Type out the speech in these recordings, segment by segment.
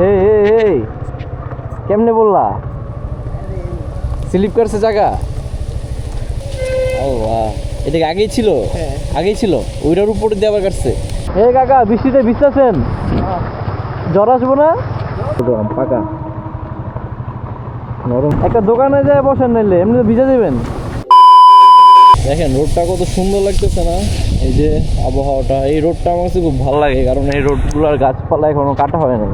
এই এই এই কেমনে বললা? স্লিপ করছে জায়গা? ও বাহ, এটা কি আগেই ছিল? আগেই ছিল, ওইটার উপরে দিয়ে আবার কাটছে। হে কাকা, বৃষ্টিতে ভিজতেছেন? জ্বর আসবো না? পাকা নরম। একটা দোকানে যায় বসেন, নাইলে এমনি ভিজে দেবেন। দেখেন রোডটা কত সুন্দর লাগতেছে না? এই যে আবহাওয়াটা, এই রোডটা আমার কাছে খুব ভালো লাগে, কারণ এই রোডগুলোর গাছপালা এখনো কাটা হয় নাই।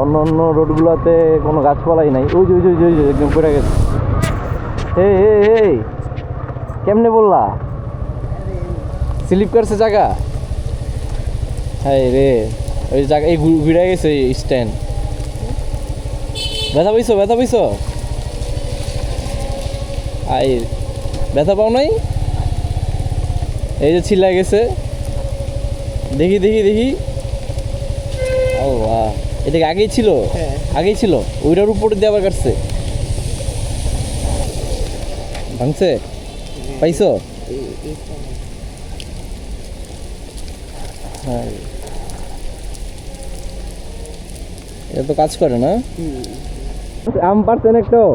অন্য অন্য রোডগুলোতে কোনো গাছপালাই নাই। ওই যে ওই যে ওই যে ওই যে একদম পড়ে গেছে। এই এই এই কেমনে বললা? স্লিপ করছে জায়গা? হ্যাঁ রে, ওই জায়গা এই ঘুরে গেছে স্ট্যান্ড। ব্যথা পাইছো? ব্যথা পাইছো? আই ব্যথা পাও নাই? এই যে ছিলা গেছে, দেখি দেখি দেখি। ও বাহ, এটা কি আগেই ছিল? আগেই ছিল, ওইটার উপরে দিয়ে আবার কাটছে। ভাঙছে? পাইছো? হ্যাঁ, এটা তো কাজ করে না। আম পারছেন একটাও?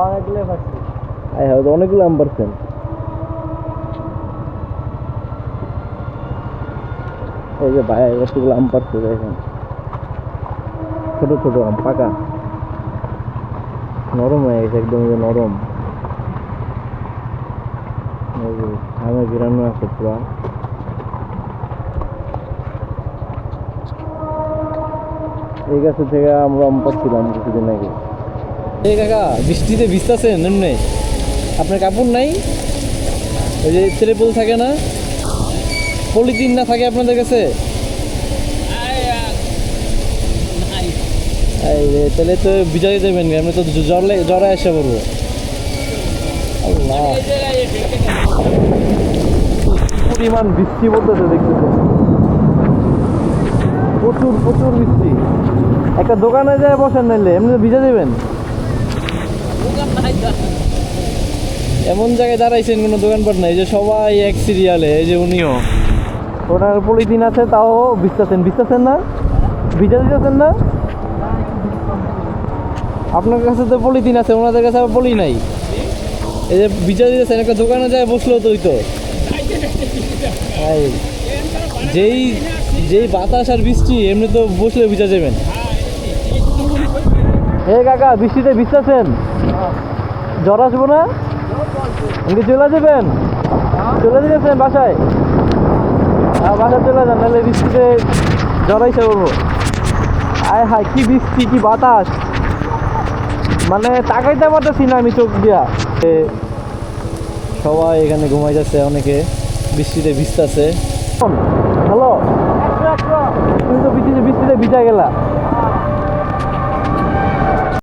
অনেকগুলো পারছি। হ্যাঁ, অনেকগুলো আম পারছেন। এই যে ভাই কতগুলো আম পারছে দেখেন, ছোট ছোট আম, পাকা নরম হয়ে গেছে একদম, নরম। আমের ঘিরানো আছে পুরা। এই গাছে থেকে আমরা আম পাচ্ছিলাম কিছুদিন আগে। এই কাকা, বৃষ্টিতে ভিজতেছেন এমনি? আপনার কাপড় নাই? ওই যে ত্রিপল থাকে না, পলিথিন না থাকে আপনাদের কাছে? তাহলে তো বিজয় দেবেন, আমি তো জ্বরে এসে পড়বো। পরিমাণ বৃষ্টি পড়তেছে দেখতেছে, প্রচুর প্রচুর বৃষ্টি। একটা দোকানে যায় বসেন, নাইলে এমনি ভিজে দেবেন। এমন জায়গায় দাঁড়াইছেন কোনো দোকানপাট নাই, যে সবাই এক সিরিয়ালে। এই যে উনিও, ওনার পলিথিন আছে তাও ভিজতেছেন। ভিজতেছেন না? ভিজে দিতেছেন না? আপনার কাছে তো পলিথিন আছে, ওনাদের কাছে আবার পলি নাই। এই যে ভিজা দিতেছেন, একটা দোকানে যায় বসলেও তো হইতো। যেই যেই বাতাস আর বৃষ্টি, এমনি তো বসলে ভিজা যাবেন। হে কাকা, বৃষ্টিতে ভিজতেছেন? জ্বর আসবো না? এমনি চলে যাবেন? চলে দিতেছেন বাসায়? হ্যাঁ, বাসায় চলে যান, নাহলে বৃষ্টিতে জ্বর আইসা করবো। আয় হায়, কি বৃষ্টি, কি বাতাস, মানে তাকাইতে পারতেছি না আমি চোখ দিয়া। সবাই এখানে ঘুমাই যাচ্ছে, অনেকে বৃষ্টিতে ভিজতেছে। হ্যালো, তুমি তো বৃষ্টিতে ভিজা গেলা।